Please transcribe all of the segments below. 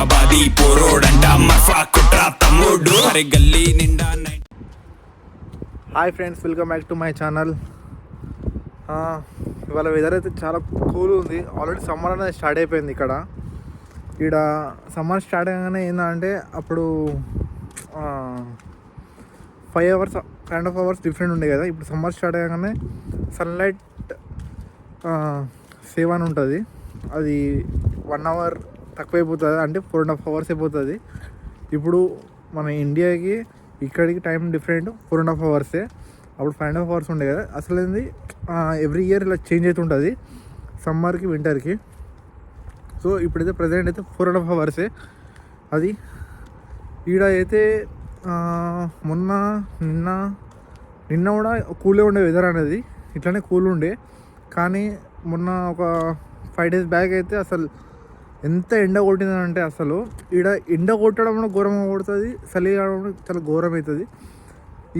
హైదరాబాదీ పోరోడంట మఫా కుట్రా తమ్ముడు అరే గల్లీ నిండా. Hi friends, welcome back to my channel. ఇవాళ వెదర్ అయితే చాలా కూల్ ఉంది. ఆల్రెడీ సమ్మర్ అనేది స్టార్ట్ అయిపోయింది. ఇక్కడ సమ్మర్ స్టార్ట్ అయ్యగానే ఏంటంటే అప్పుడు 5 hours kind of hours different ఉండే కదా. ఇప్పుడు సమ్మర్ స్టార్ట్ అయ్యగానే సన్లైట్ 7 ఉంటుంది. అది 1 hour తక్కువైపోతుంది, అంటే 4.5 hours అయిపోతుంది. ఇప్పుడు మన ఇండియాకి ఇక్కడికి టైం డిఫరెంట్ 4.5 hours. అప్పుడు 5.5 hours ఉండే కదా. అసలు ఏంది ఎవ్రీ ఇయర్ ఇలా చేంజ్ అవుతుంటుంది సమ్మర్కి వింటర్కి. సో ఇప్పుడైతే ప్రజెంట్ అయితే 4.5 hours. అది ఈడ అయితే నిన్న కూడా కూలే ఉండే వెదర్ అనేది, ఇట్లానే కూల్ ఉండే. కానీ మొన్న ఒక 5 days బ్యాక్ అయితే అసలు ఎంత ఎండ కొట్టిందంటే అసలు ఈడ ఎండ కొట్టడం కూడా ఘోరంగా కొడుతుంది, చలి కావడం చాలా ఘోరం అవుతుంది.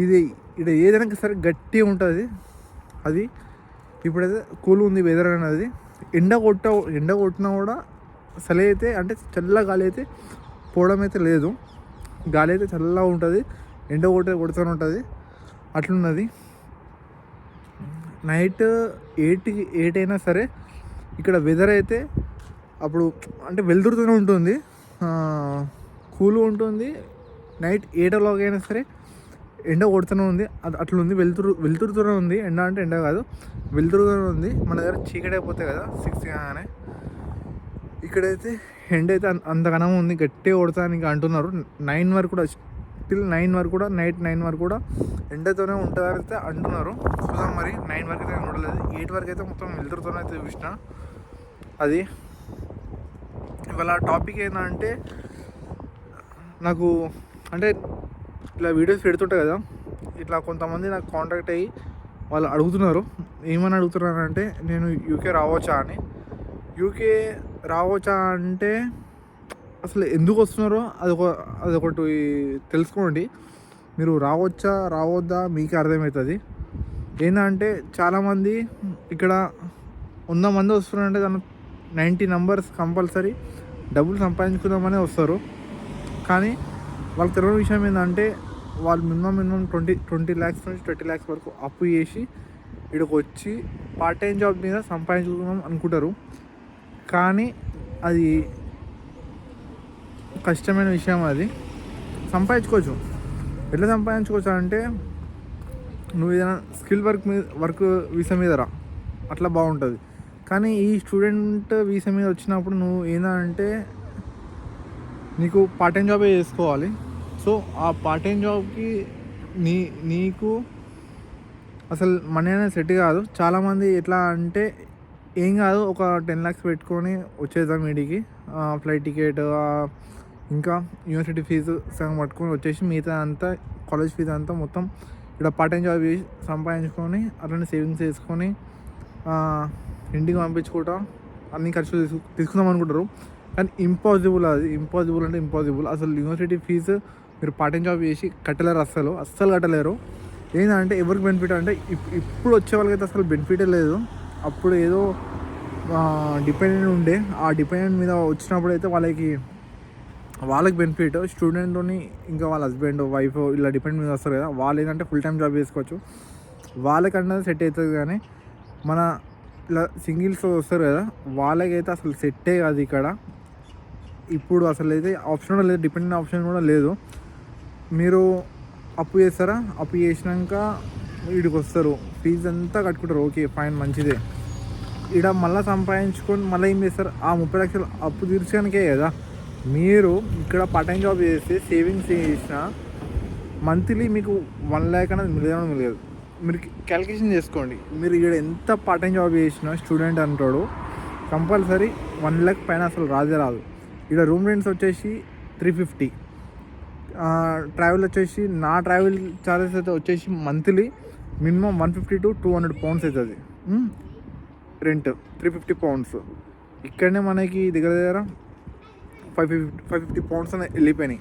ఈడ ఏదైనా సరే గట్టిగా ఉంటుంది. అది ఇప్పుడైతే కూల్ ఉంది వెదర్ అనేది. ఎండ కొట్టినా కూడా చలి అయితే, అంటే చల్ల గాలి అయితే పోవడం అయితే లేదు. గాలి అయితే చల్లగా ఉంటుంది, ఎండ కొడుతూనే ఉంటుంది. అట్లున్నది. నైట్ 8 అయినా సరే ఇక్కడ వెదర్ అయితే అప్పుడు అంటే వెలుతురుతూనే ఉంటుంది, కూల్ ఉంటుంది. నైట్ 8 o'clock అయినా సరే ఎండ కొడుతూనే ఉంది. అట్లుంది, వెలుతురుతూనే ఉంది. ఎండ అంటే ఎండ కాదు, వెలుతురుతూనే ఉంది. మన దగ్గర చీకటి అయిపోతాయి కదా 6 కాగానే. ఇక్కడైతే ఎండ అయితే అంతగానం ఉంది, గట్టిగా కొడతానికి అంటున్నారు. 9 వరకు కూడా, టిల్ 9 వరకు కూడా, నైట్ 9 వరకు కూడా ఎండతోనే ఉంటుందని అయితే అంటున్నారు. చూద్దాం మరి. 9 వరకు అయితే ఉండలేదు, 8 వరకు అయితే మొత్తం వెలుతురుతోనే అయితే చూసిన. అది ఇవాళ టాపిక్ ఏంటంటే, నాకు అంటే ఇట్లా వీడియోస్ పెడుతుంటాయి కదా, ఇట్లా కొంతమంది నాకు కాంటాక్ట్ అయ్యి వాళ్ళు అడుగుతున్నారు. ఏమని అడుగుతున్నారంటే, నేను యూకే రావచ్చా అని. యూకే రావచ్చా అంటే అసలు ఎందుకు వస్తున్నారో అదొకటి తెలుసుకోండి. మీరు రావద్దా మీకే అర్థమవుతుంది. ఏంటంటే చాలామంది ఇక్కడ 100 మంది వస్తున్నారంటే దాని 90 numbers కంపల్సరీ డబ్బులు సంపాదించుకుందామనే వస్తారు. కానీ వాళ్ళకి తెలియని విషయం ఏంటంటే, వాళ్ళు మినిమం 20 lakhs నుంచి 30 lakhs వరకు అప్పు చేసి ఇక్కడికి వచ్చి పార్ట్ టైం జాబ్ మీద సంపాదించుకుందాం అనుకుంటారు. కానీ అది కష్టమైన విషయం. అది సంపాదించుకోవచ్చు. ఎట్లా సంపాదించుకోవచ్చు అంటే, నువ్వు ఏదైనా స్కిల్ వర్క్ వీసా మీద రా, అట్లా బాగుంటుంది. కానీ ఈ స్టూడెంట్ వీసా మీద వచ్చినప్పుడు నువ్వు ఏంటంటే నీకు పార్ట్ టైం జాబే చేసుకోవాలి. సో ఆ పార్ట్ టైం జాబ్కి నీకు అసలు మనీ అనేది సెట్ కాదు. చాలామంది ఎట్లా అంటే, ఏం కాదు, ఒక 10 lakhs పెట్టుకొని వచ్చేద్దాం వీడికి, ఫ్లైట్ టికెట్ ఇంకా యూనివర్సిటీ ఫీజు సగం పట్టుకొని వచ్చేసి మిగతా అంతా కాలేజ్ ఫీజు అంతా మొత్తం ఇక్కడ పార్ట్ టైం జాబ్ చేసి సంపాదించుకొని అట్లనే సేవింగ్స్ చేసుకొని ఇంటికి పంపించుకుంటా అన్ని ఖర్చులు తీసుకుందాం అనుకుంటారు. కానీ ఇంపాసిబుల్. అది ఇంపాసిబుల్ అంటే ఇంపాసిబుల్. అసలు యూనివర్సిటీ ఫీజు మీరు పార్ట్ టైం జాబ్ చేసి కట్టలేరు, అస్సలు కట్టలేరు. ఏంటంటే ఎవరికి బెనిఫిట్ అంటే, ఇప్పుడు వచ్చే వాళ్ళకైతే అసలు బెనిఫిటే లేదు. అప్పుడు ఏదో డిపెండెంట్ ఉండే, ఆ డిపెండెంట్ మీద వచ్చినప్పుడు అయితే వాళ్ళకి బెనిఫిట్. స్టూడెంట్ని ఇంకా వాళ్ళ హస్బెండ్ వైఫ్ ఇలా డిపెండ్ మీద వస్తారు కదా, వాళ్ళు ఏంటంటే ఫుల్ టైం జాబ్ చేసుకోవచ్చు, వాళ్ళకన్నా సెట్ అవుతుంది. కానీ మన ఇలా సింగిల్స్ వస్తారు కదా, వాళ్ళకైతే అసలు సెట్టే కాదు ఇక్కడ. ఇప్పుడు అసలు అయితే ఆప్షన్ కూడా లేదు, డిపెండెంట్ ఆప్షన్ కూడా లేదు. మీరు అప్పు చేస్తారా, అప్పు చేసినాక వీడికి వస్తారు, ఫీజు అంతా కట్టుకుంటారు, ఓకే ఫైన్ మంచిదే. ఇక్కడ మళ్ళీ సంపాదించుకొని మళ్ళీ ఏం చేస్తారు, ఆ 30 లక్షలు అప్పు తీర్చడానికే కదా. మీరు ఇక్కడ పార్ట్ టైం జాబ్ చేస్తే సేవింగ్స్ చేసిన మంత్లీ మీకు 1 lakh అనేది మిగలదు. మీరు క్యాలిక్యులేషన్ చేసుకోండి. మీరు ఇక్కడ ఎంత పార్ట్ టైం జాబ్ చేసినా స్టూడెంట్ అంటాడు కంపల్సరీ 1 lakh పైన అసలు రాదు. ఇక్కడ రూమ్ రెంట్స్ వచ్చేసి 350, ట్రావెల్ వచ్చేసి నా ట్రావెల్ ఛార్జెస్ అయితే వచ్చేసి మంత్లీ మినిమం 150 to 200 pounds అవుతుంది రెంట్. 350 pounds. ఇక్కడనే మనకి దగ్గర 550 pounds అని వెళ్ళిపోయినాయి.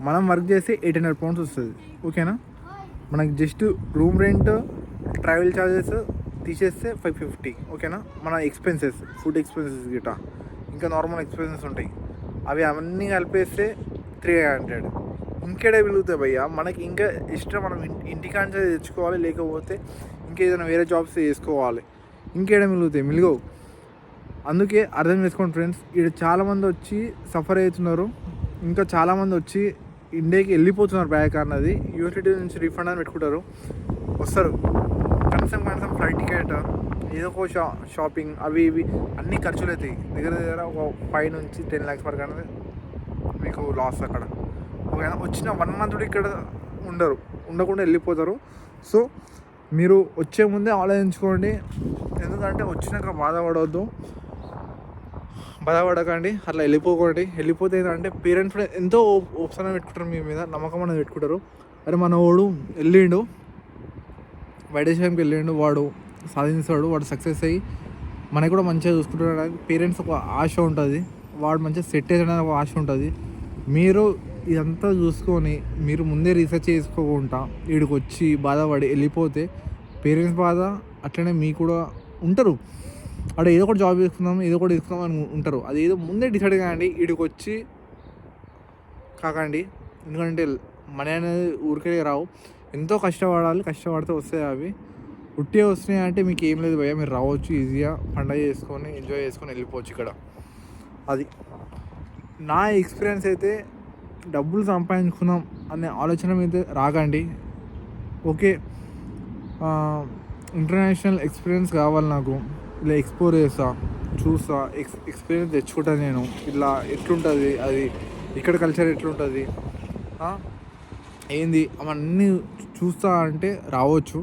మనం వర్క్ చేస్తే 800 pounds వస్తుంది. ఓకేనా? మనకి just room rent, travel charges తీసేస్తే 550. ఓకేనా? మన ఎక్స్పెన్సెస్, ఫుడ్ ఎక్స్పెన్సెస్ గిట్ట ఇంకా నార్మల్ ఎక్స్పెన్సెస్ ఉంటాయి. అవి అన్నీ కలిపేస్తే 300. ఇంకేడే మిగులుతాయి భయ్య మనకి. ఇంకా ఎక్స్ట్రా మనం ఇంటికాంచే తెచ్చుకోవాలి, లేకపోతే ఇంకేదైనా వేరే జాబ్స్ చేసుకోవాలి. ఇంకేడే మిలుగవు. అందుకే అర్థం చేసుకోండి ఫ్రెండ్స్. ఇక్కడ చాలామంది వచ్చి సఫర్ అవుతున్నారు, ఇంకా చాలామంది వచ్చి ఇండియాకి వెళ్ళిపోతున్నారు బ్యాక్ అన్నది. యూనివర్సిటీ నుంచి రీఫండ్ అని పెట్టుకుంటారు, వస్తారు. కనీసం ఫ్లైట్ టికెట్, ఏదో ఒక షాపింగ్, అవి ఇవి అన్నీ ఖర్చులు అవుతాయి. దగ్గర ఒక 5 నుంచి 10 lakhs వరకు అనేది మీకు లాస్ అక్కడ. ఓకేనా? వచ్చిన 1 month ఇక్కడ ఉండకుండా వెళ్ళిపోతారు. సో మీరు వచ్చే ముందే ఆలోచించుకోండి. ఎందుకంటే వచ్చినాక బాధపడకండి, అట్లా వెళ్ళిపోకండి. వెళ్ళిపోతే ఏంటంటే పేరెంట్స్ కూడా ఎంతో ఓప్స్ అనేది పెట్టుకుంటారు, మీ మీద నమ్మకం అనేది పెట్టుకుంటారు. అరే మన వాడు వెళ్ళిండు, వైదేశంకి వెళ్ళిండు, వాడు సాధించాడు, వాడు సక్సెస్ అయ్యి మనకి కూడా మంచిగా చూసుకుంటాడు. పేరెంట్స్ ఒక ఆశ ఉంటుంది, వాడు మంచిగా సెట్ అయ్యాడని ఒక ఆశ ఉంటుంది. మీరు ఇదంతా చూసుకొని మీరు ముందే రీసెర్చ్ చేసుకోకుండా వీడికి వచ్చి బాధపడి వెళ్ళిపోతే పేరెంట్స్ బాధ అట్లనే మీకు కూడా ఉంటారు. అక్కడ ఏదో ఒకటి జాబ్ చేసుకుందాం, ఏదో ఒకటి తీసుకుందాం అని ఉంటారు. అది ఏదో ముందే డిసైడ్ కాండి, వీడికి వచ్చి కాకండి. ఎందుకంటే మనీ అనేది ఊరికే రావు, ఎంతో కష్టపడాలి. కష్టపడితే వస్తాయి. అవి ఉట్టే వస్తున్నాయి అంటే మీకు ఏం లేదు భయ్య, మీరు రావచ్చు, ఈజీగా పండగ చేసుకొని ఎంజాయ్ చేసుకొని వెళ్ళిపోవచ్చు ఇక్కడ. అది నా ఎక్స్పీరియన్స్ అయితే. డబ్బులు సంపాదించుకుందాం అనే ఆలోచన మీద రాకండి. ఓకే, ఇంటర్నేషనల్ ఎక్స్పీరియన్స్ కావాలి నాకు, ఇలా ఎక్స్ప్లోర్ చేస్తా, చూస్తా, ఎక్స్పీరియన్స్ తెచ్చుకుంటాను నేను. ఇలా ఎట్లుంటుంది, అది ఇక్కడ కల్చర్ ఎట్లుంటుంది, ఏంది అవన్నీ చూస్తా అంటే రావచ్చు.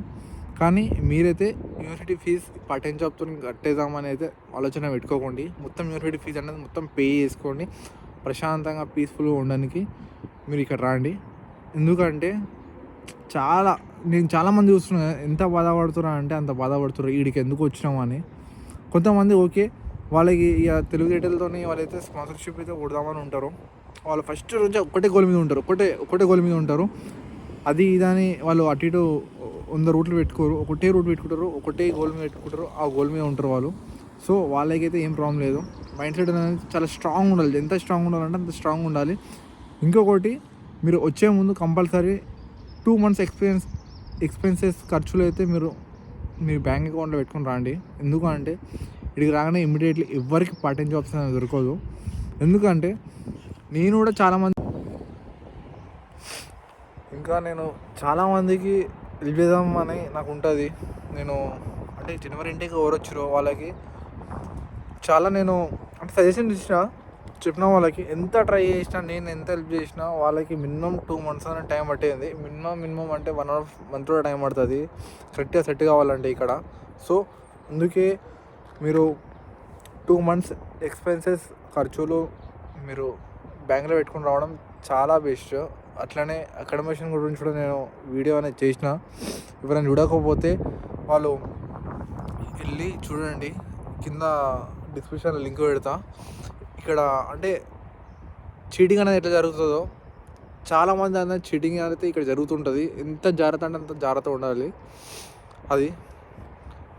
కానీ మీరైతే యూనివర్సిటీ ఫీజు పార్ట్ టైం జాబ్తో కట్టేద్దామని అయితే ఆలోచన పెట్టుకోకండి. మొత్తం యూనివర్సిటీ ఫీజు అనేది మొత్తం పే చేసుకోండి. ప్రశాంతంగా పీస్ఫుల్గా ఉండడానికి మీరు ఇక్కడ రండి. ఎందుకంటే నేను చాలామంది చూస్తున్నాను ఎంత బాధపడుతున్నా అంటే అంత బాధపడుతున్నారు వీడికి ఎందుకు వచ్చినాము అని. కొంతమంది ఓకే, వాళ్ళకి ఇక తెలివితేటలతో వాళ్ళైతే స్పాన్సర్షిప్ అయితే కొడదామని ఉంటారు. వాళ్ళు ఫస్ట్ నుంచి ఒకటే గోల్ మీద ఉంటారు. అది ఇదని వాళ్ళు అటు ఇటు 100 రూట్లు పెట్టుకోరు, ఒకటే రూట్ పెట్టుకుంటారు, ఒకటే గోల్ మీద పెట్టుకుంటారు, ఆ గోల్ మీద ఉంటారు వాళ్ళు. సో వాళ్ళకైతే ఏం ప్రాబ్లం లేదు. మైండ్ సెట్ అనేది చాలా స్ట్రాంగ్ ఉండాలి. ఎంత స్ట్రాంగ్ ఉండాలంటే అంత స్ట్రాంగ్ ఉండాలి. ఇంకొకటి, మీరు వచ్చే ముందు కంపల్సరీ 2 months ఎక్స్పెన్సెస్ ఖర్చులు అయితే మీరు మీ బ్యాంక్ అకౌంట్లో పెట్టుకుని రండి. ఎందుకంటే ఇక్కడికి రాగానే ఇమ్మీడియట్లీ ఎవరికి పార్ట్ టైం జాబ్స్ అనేది దొరకదు. ఎందుకంటే నేను కూడా చాలామందికి హెల్ప్ చేద్దాం అని నాకు ఉంటుంది. నేను అంటే జనవరి ఇంటికి ఎవరు వచ్చారో వాళ్ళకి చాలా నేను అంటే సజెషన్ చెప్పిన వాళ్ళకి ఎంత ట్రై చేసినా, నేను ఎంత హెల్ప్ చేసినా వాళ్ళకి మినిమం 2 months అనే టైం పట్టేది. మినిమం అంటే 1.5 month కూడా టైం పడుతుంది కరెక్ట్గా సెట్ కావాలంటే ఇక్కడ. సో అందుకే మీరు 2 months ఎక్స్పెన్సెస్ ఖర్చులు మీరు బ్యాంక్లో పెట్టుకుని రావడం చాలా బెస్ట్. అట్లనే అకాడమిషన్ గురించి కూడా నేను వీడియో అనేది చేసిన. ఎవరైనా చూడకపోతే వాళ్ళు వెళ్ళి చూడండి, కింద డిస్క్రిప్షన్లో లింక్ పెడతా. ఇక్కడ అంటే చీటింగ్ అనేది ఎట్లా జరుగుతుందో చాలామంది అనేది చీటింగ్ అయితే ఇక్కడ జరుగుతుంటుంది. ఎంత జాగ్రత్త అంటే అంత జాగ్రత్త ఉండాలి.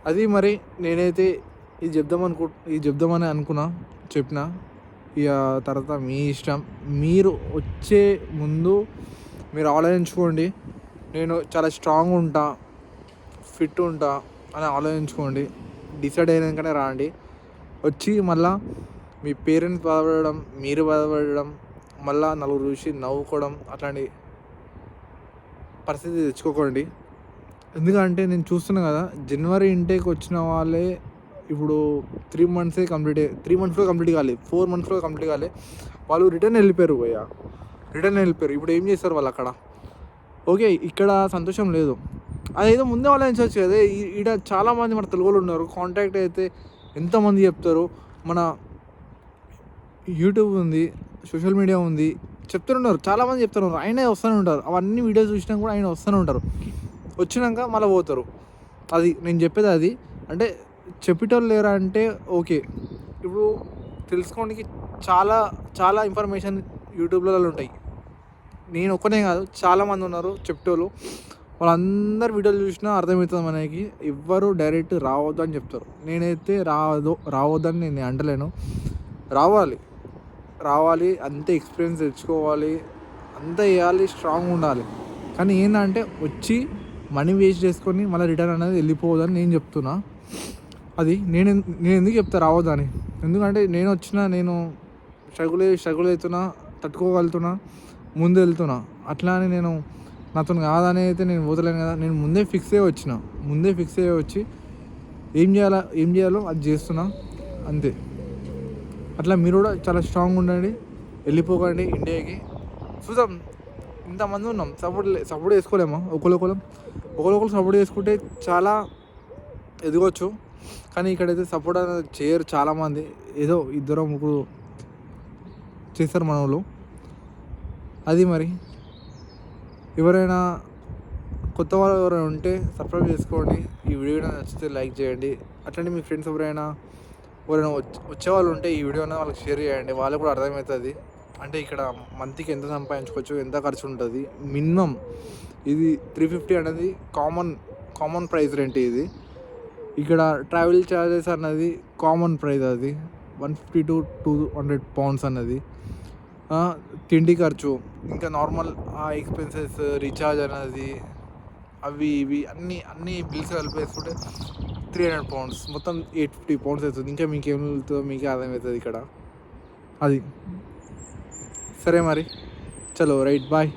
అది మరి నేనైతే ఇది చెప్దామని చెప్పిన. ఇక తర్వాత మీ ఇష్టం. మీరు వచ్చే ముందు మీరు ఆలోచించుకోండి, నేను చాలా స్ట్రాంగ్ ఉంటా, ఫిట్ ఉంటా అని ఆలోచించుకోండి. డిసైడ్ అయినాకనే రాండి. వచ్చి మళ్ళీ మీ పేరెంట్స్ బాధపడడం, మీరు బాధపడడం, మళ్ళీ నలుగురు చూసి నవ్వుకోవడం అట్లాంటి పరిస్థితి తెచ్చుకోకండి. ఎందుకంటే నేను చూస్తున్నా కదా, జనవరి ఇంటేక్ వచ్చిన వాళ్ళే ఇప్పుడు 3 months కంప్లీట్ 3 months కూడా కంప్లీట్ కాలేదు, 4 months కూడా కంప్లీట్ కాలేదు. వాళ్ళు రిటర్న్ వెళ్ళిపోయారు. ఇప్పుడు ఏం చేస్తారు వాళ్ళు అక్కడ? ఓకే, ఇక్కడ సంతోషం లేదు, అదేదో ముందే వాళ్ళు ఎంచవచ్చు కదా. ఇక్కడ చాలామంది మన తెలుగు వాళ్ళు ఉన్నారు, కాంటాక్ట్ అయితే ఎంతమంది చెప్తారు. మన యూట్యూబ్ ఉంది, సోషల్ మీడియా ఉంది, చెప్తున్నారు, చాలామంది చెప్తున్నారు. ఆయన వస్తూనే ఉంటారు, అవన్నీ వీడియోస్ చూసినా కూడా ఆయన వస్తూనే ఉంటారు. వచ్చినాక మళ్ళీ పోతారు. అది నేను చెప్పేది. అది అంటే చెప్పేటోళ్ళు లేరా అంటే ఓకే, ఇప్పుడు తెలుసుకోవడానికి చాలా ఇన్ఫర్మేషన్ యూట్యూబ్లలో ఉంటాయి. నేను ఒక్కనే కాదు, చాలామంది ఉన్నారు చెప్పేటోళ్ళు. వాళ్ళందరూ వీడియోలు చూసినా అర్థమవుతుంది మనకి. ఎవ్వరు డైరెక్ట్ రావద్దు అని చెప్తారు. నేనైతే రావద్దని నేను అంటలేను, రావాలి. రావాలి, అంతే ఎక్స్పీరియన్స్ తెచ్చుకోవాలి, అంతా వేయాలి, స్ట్రాంగ్ ఉండాలి. కానీ ఏంటంటే వచ్చి మనీ వేస్ట్ చేసుకొని మళ్ళీ రిటర్న్ అనేది వెళ్ళిపోవద్దని నేను చెప్తున్నా. అది నేను ఎందుకు చెప్తా రావద్దని, ఎందుకంటే నేను స్ట్రగుల్ అవుతున్నా, తట్టుకోగలుగుతున్నా, ముందు వెళ్తున్నా. అట్లా అని నేను నాతో కాదని అయితే నేను పోతలేను కదా. నేను ముందే ఫిక్స్ అయ్యి వచ్చి ఏం చేయాలో అది చేస్తున్నా అంతే. అట్లా మీరు కూడా చాలా స్ట్రాంగ్ ఉండండి, వెళ్ళిపోకండి ఇండియాకి. చూద్దాం, ఇంతమంది ఉన్నాం, సపోర్ట్ చేసుకోలేమా? ఒకరికొకరు సపోర్ట్ చేసుకుంటే చాలా ఎదగవచ్చు. కానీ ఇక్కడైతే సపోర్ట్ అనేది చేయరు చాలామంది, ఏదో 2-3 చేస్తారు మన వాళ్ళు. అది మరి ఎవరైనా కొత్త వాళ్ళు ఎవరైనా ఉంటే సబ్స్క్రైబ్ చేసుకోండి. ఈ వీడియో నచ్చితే లైక్ చేయండి. అట్లనే మీ ఫ్రెండ్స్ ఎవరైనా వచ్చేవాళ్ళు ఉంటే ఈ వీడియోని వాళ్ళకి షేర్ చేయండి, వాళ్ళకి కూడా అర్థమవుతుంది. అంటే ఇక్కడ మంత్కి ఎంత సంపాదించుకోవచ్చు, ఎంత ఖర్చు ఉంటుంది. మినిమం ఇది 350 అనేది కామన్ ప్రైస్ రెంట్. ఇది ఇక్కడ ట్రావెల్ ఛార్జెస్ అన్నది కామన్ ప్రైస్, అది 150 to 200 pounds అన్నది. తిండి ఖర్చు, ఇంకా నార్మల్ ఎక్స్పెన్సెస్, రీఛార్జ్ అనేది, అవి ఇవి అన్నీ బిల్స్ కలిపేసుకుంటే 300 pounds, మొత్తం 850 pounds అవుతుంది. ఇంకా మీకేం వెళ్తుందో మీకే అర్థమవుతుంది ఇక్కడ. అది సరే మరి, చలో రైట్, బాయ్.